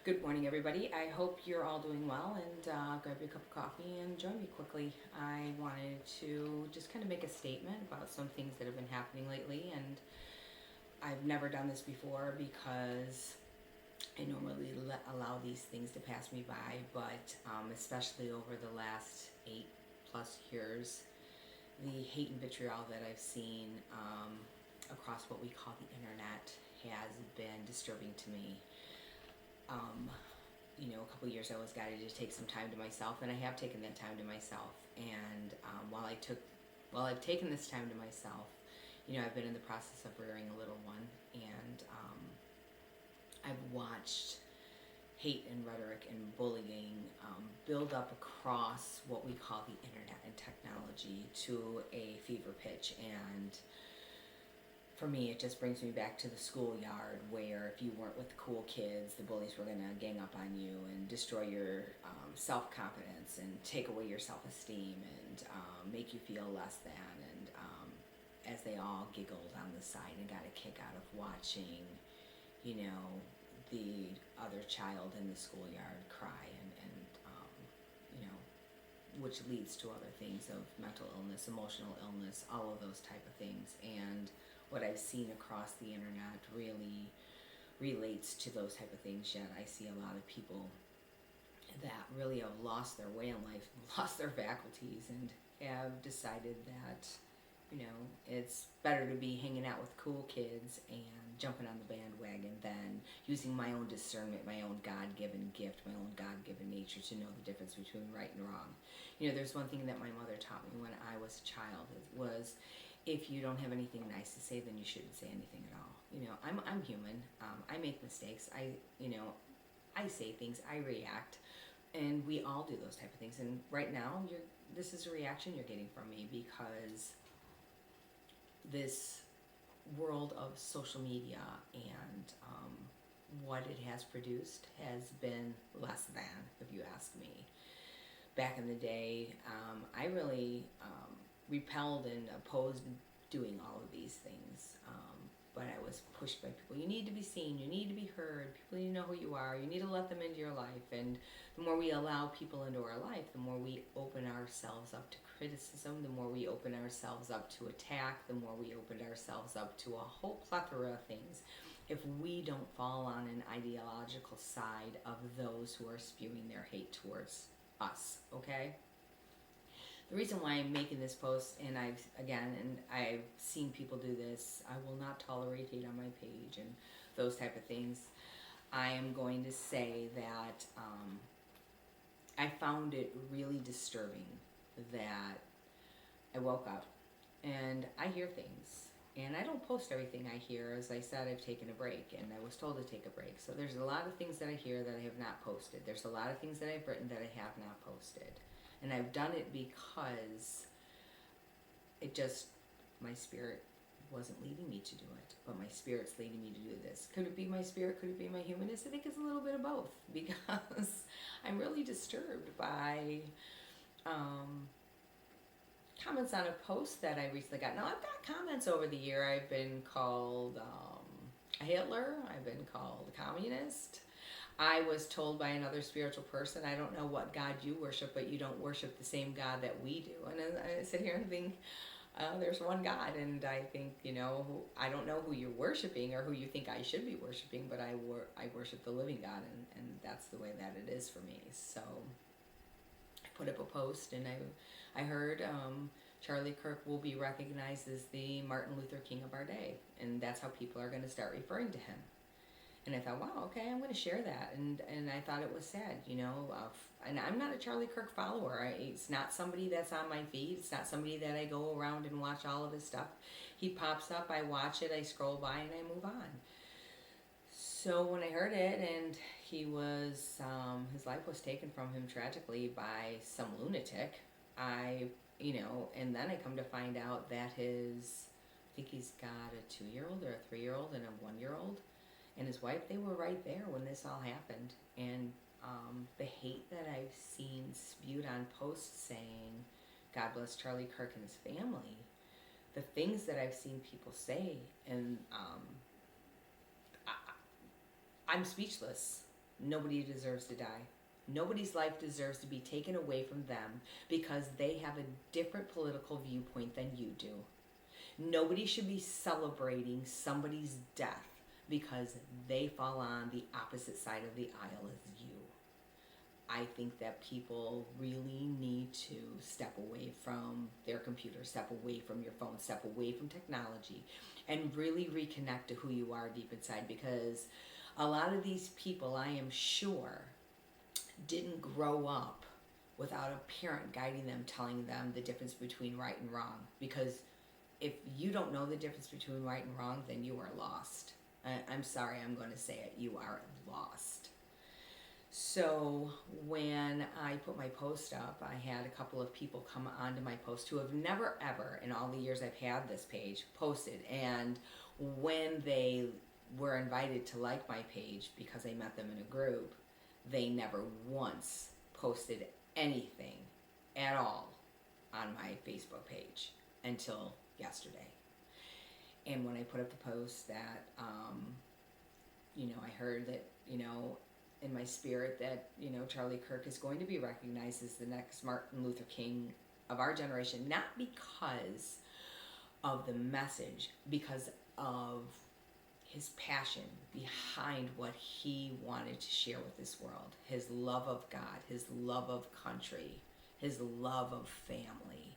Good morning, everybody. I hope you're all doing well, and grab your cup of coffee and join me quickly. I wanted to just kind of make a statement about some things that have been happening lately, and I've never done this before because I normally allow these things to pass me by, but especially over the last 8+ years, the hate and vitriol that I've seen across what we call the internet has been disturbing to me. Um, a couple of years I was guided to take some time to myself, and I have taken that time to myself. And while I've taken this time to myself, I've been in the process of rearing a little one, and I've watched hate and rhetoric and bullying build up across what we call the internet and technology to a fever pitch. And for me, it just brings me back to the schoolyard where if you weren't with the cool kids, the bullies were going to gang up on you and destroy your self-confidence and take away your self-esteem and make you feel less than. And as they all giggled on the side and got a kick out of watching, the other child in the schoolyard cry which leads to other things of mental illness, emotional illness, all of those type of things. And what I've seen across the internet really relates to those type of things. Yet I see a lot of people that really have lost their way in life, lost their faculties, and have decided that it's better to be hanging out with cool kids and jumping on the bandwagon than using my own discernment, my own God-given gift, my own God-given nature to know the difference between right and wrong. There's one thing that my mother taught me when I was a child. It was, if you don't have anything nice to say, then you shouldn't say anything at all. I'm human. I make mistakes. I say things. I react, and we all do those type of things. And right now, this is a reaction you're getting from me because this world of social media and what it has produced has been less than, if you ask me. Back in the day, I really repelled and opposed doing all of these things, but I was pushed by people. You need to be seen, you need to be heard, people need to know who you are, you need to let them into your life. And the more we allow people into our life, the more we open ourselves up to criticism, the more we open ourselves up to attack, the more we open ourselves up to a whole plethora of things if we don't fall on an ideological side of those who are spewing their hate towards us, okay? The reason why I'm making this post, and I've seen people do this, I will not tolerate hate on my page and those type of things. I am going to say that I found it really disturbing that I woke up and I hear things. And I don't post everything I hear. As I said, I've taken a break, and I was told to take a break. So there's a lot of things that I hear that I have not posted. There's a lot of things that I've written that I have not posted. And I've done it because my spirit wasn't leading me to do it, but my spirit's leading me to do this. Could it be my spirit? Could it be my humanness? I think it's a little bit of both, because I'm really disturbed by comments on a post that I recently got. Now, I've got comments over the year. I've been called a Hitler. I've been called a communist. I was told by another spiritual person, I don't know what God you worship, but you don't worship the same God that we do. And I sit here and think, there's one God, and I think, I don't know who you're worshiping or who you think I should be worshiping, but I worship the living God, and that's the way that it is for me. So I put up a post, and I heard Charlie Kirk will be recognized as the Martin Luther King of our day, and that's how people are going to start referring to him. And I thought, wow, okay, I'm going to share that. And I thought it was sad, and I'm not a Charlie Kirk follower. It's not somebody that's on my feed. It's not somebody that I go around and watch all of his stuff. He pops up, I watch it, I scroll by, and I move on. So when I heard it, and his life was taken from him tragically by some lunatic, and then I come to find out that I think he's got a 2-year-old or a 3-year-old and a 1-year-old. And his wife, they were right there when this all happened. And the hate that I've seen spewed on posts saying, God bless Charlie Kirk and his family, the things that I've seen people say, and I'm speechless. Nobody deserves to die. Nobody's life deserves to be taken away from them because they have a different political viewpoint than you do. Nobody should be celebrating somebody's death because they fall on the opposite side of the aisle as you. I think that people really need to step away from their computer, step away from your phone, step away from technology, and really reconnect to who you are deep inside, because a lot of these people, I am sure, didn't grow up without a parent guiding them, telling them the difference between right and wrong. Because if you don't know the difference between right and wrong, then you are lost. I'm sorry, I'm going to say it. You are lost. So when I put my post up, I had a couple of people come onto my post who have never ever, in all the years I've had this page, posted. And when they were invited to like my page because I met them in a group, they never once posted anything at all on my Facebook page until yesterday. And when I put up the post that, I heard that, in my spirit that, Charlie Kirk is going to be recognized as the next Martin Luther King of our generation, not because of the message, because of his passion behind what he wanted to share with this world. His love of God, his love of country, his love of family.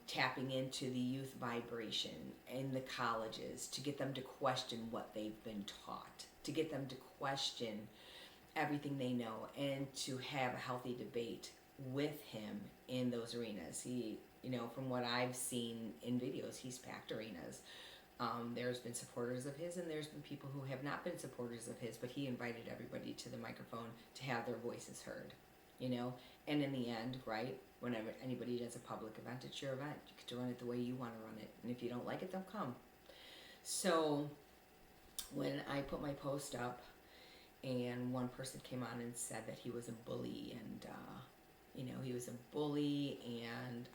Tapping into the youth vibration in the colleges to get them to question what they've been taught, to get them to question everything they know, and to have a healthy debate with him in those arenas. He, from what I've seen in videos, he's packed arenas. There's been supporters of his, and there's been people who have not been supporters of his, but he invited everybody to the microphone to have their voices heard, And in the end, right, whenever anybody does a public event, it's your event. You get to run it the way you want to run it. And if you don't like it, don't come. So when I put my post up, and one person came on and said that he was a bully, and, he was a bully, and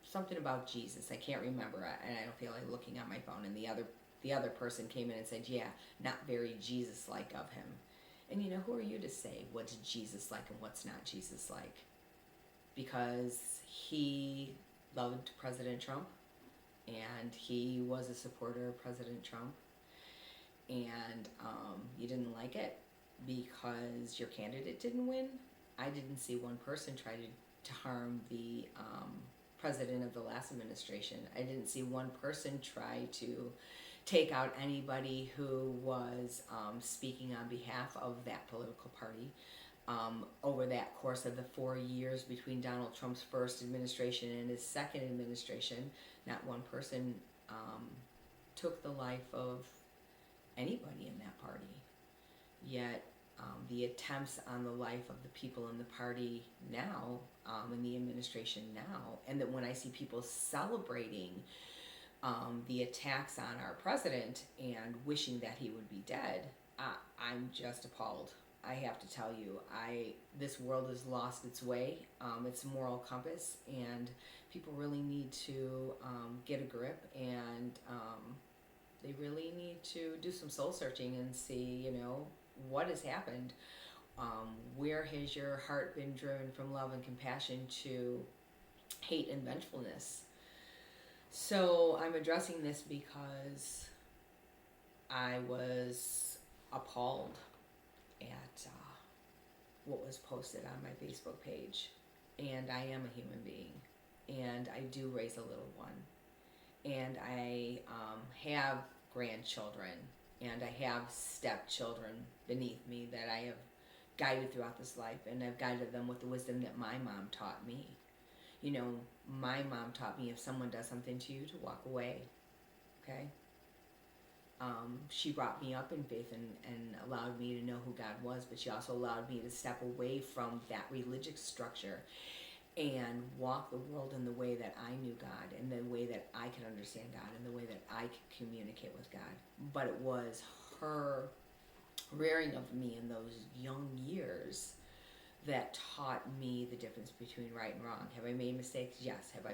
something about Jesus. I can't remember, and I don't feel like looking at my phone. And the other person came in and said, yeah, not very Jesus-like of him. And who are you to say what's Jesus-like and what's not Jesus-like? Because he loved President Trump, and he was a supporter of President Trump, and you didn't like it because your candidate didn't win. I didn't see one person try to harm the president of the last administration. I didn't see one person try to take out anybody who was speaking on behalf of that political party. Over that course of the 4 years between Donald Trump's first administration and his second administration, not one person took the life of anybody in that party. Yet the attempts on the life of the people in the party now, in the administration now, and that when I see people celebrating the attacks on our president and wishing that he would be dead, I'm just appalled. I have to tell you, this world has lost its way, its moral compass, and people really need to get a grip, and they really need to do some soul searching and see, what has happened. Where has your heart been driven from love and compassion to hate and vengefulness? So I'm addressing this because I was appalled at what was posted on my Facebook page. And I am a human being, and I do raise a little one, and I have grandchildren, and I have stepchildren beneath me that I have guided throughout this life, and I've guided them with the wisdom that my mom taught me. My mom taught me if someone does something to you to walk away, okay? She brought me up in faith and allowed me to know who God was, but she also allowed me to step away from that religious structure and walk the world in the way that I knew God, and the way that I could understand God, and the way that I could communicate with God. But it was her rearing of me in those young years that taught me the difference between right and wrong. Have I made mistakes? Yes. Have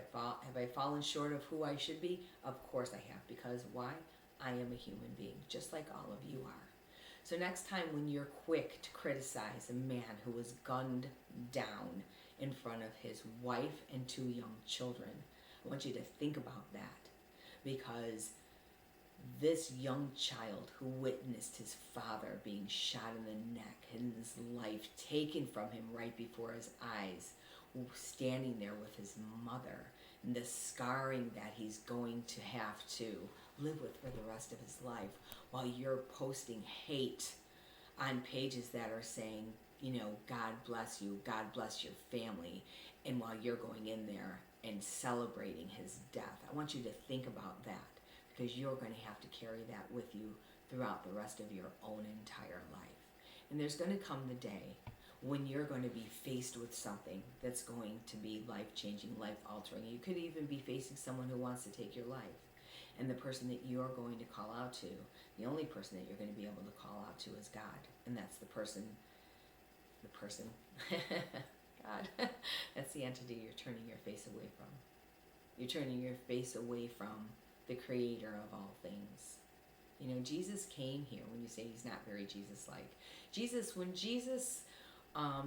I fallen short of who I should be? Of course I have. Because why? I am a human being, just like all of you are. So next time when you're quick to criticize a man who was gunned down in front of his wife and 2 young children, I want you to think about that, because this young child who witnessed his father being shot in the neck and his life taken from him right before his eyes, standing there with his mother, and the scarring that he's going to have to live with for the rest of his life, while you're posting hate on pages that are saying, God bless you, God bless your family, and while you're going in there and celebrating his death. I want you to think about that, because you're going to have to carry that with you throughout the rest of your own entire life. And there's going to come the day when you're going to be faced with something that's going to be life-changing, life-altering. You could even be facing someone who wants to take your life. And the person that you're going to call out to, the only person that you're going to be able to call out to is God. And that's the person, God, that's the entity you're turning your face away from. You're turning your face away from the creator of all things. Jesus came here. When you say he's not very Jesus-like. When Jesus,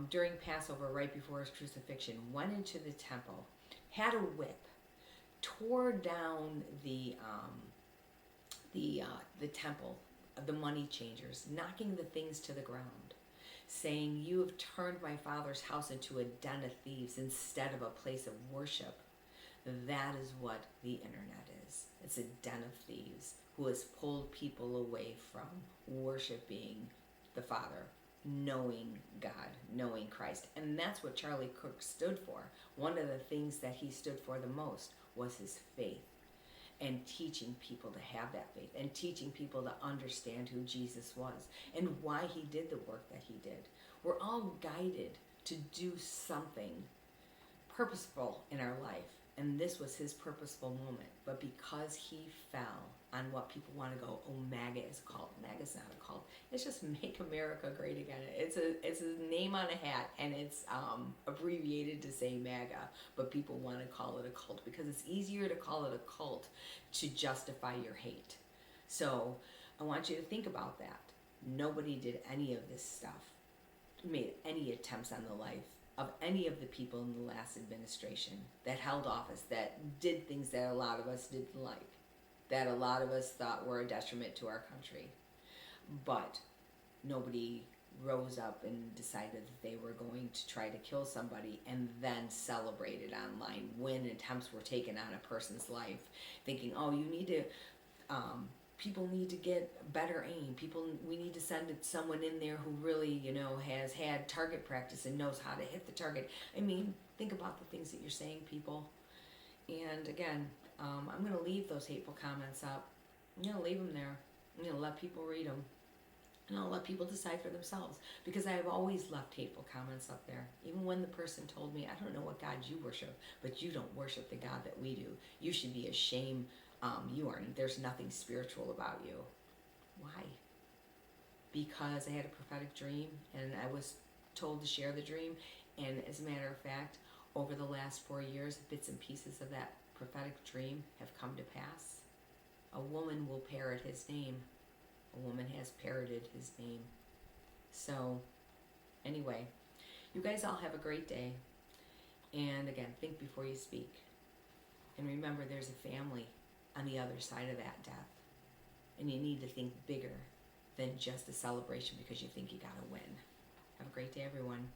during Passover, right before his crucifixion, went into the temple, had a whip, tore down the temple of the money changers, knocking the things to the ground, saying, "You have turned my Father's house into a den of thieves instead of a place of worship." That is what the internet is. It's a den of thieves who has pulled people away from worshiping the Father, knowing God, knowing Christ. And that's what Charlie Kirk stood for. One of the things that he stood for the most was his faith, and teaching people to have that faith, and teaching people to understand who Jesus was and why he did the work that he did. We're all guided to do something purposeful in our life. And this was his purposeful moment. But because he fell on what people want to go, oh, MAGA is a cult. MAGA's not a cult. It's just Make America Great Again. It's a name on a hat, and it's abbreviated to say MAGA. But people want to call it a cult because it's easier to call it a cult to justify your hate. So I want you to think about that. Nobody did any of this stuff, made any attempts on the life of any of the people in the last administration that held office, that did things that a lot of us didn't like, that a lot of us thought were a detriment to our country. But nobody rose up and decided that they were going to try to kill somebody and then celebrated online when attempts were taken on a person's life, thinking, oh, you need to people need to get better aim. We need to send someone in there who really, has had target practice and knows how to hit the target. I mean, think about the things that you're saying, people. And again, I'm going to leave those hateful comments up. I'm going to leave them there. I'm going to let people read them. And I'll let people decide for themselves. Because I have always left hateful comments up there. Even when the person told me, I don't know what God you worship, but you don't worship the God that we do. You should be ashamed. There's nothing spiritual about you. Why? Because I had a prophetic dream and I was told to share the dream. And as a matter of fact, over the last 4 years, bits and pieces of that prophetic dream have come to pass. A woman will parrot his name. A woman has parroted his name. So, anyway, you guys all have a great day. And again, think before you speak. And remember, there's a family on the other side of that death. And you need to think bigger than just a celebration because you think you got to win. Have a great day, everyone.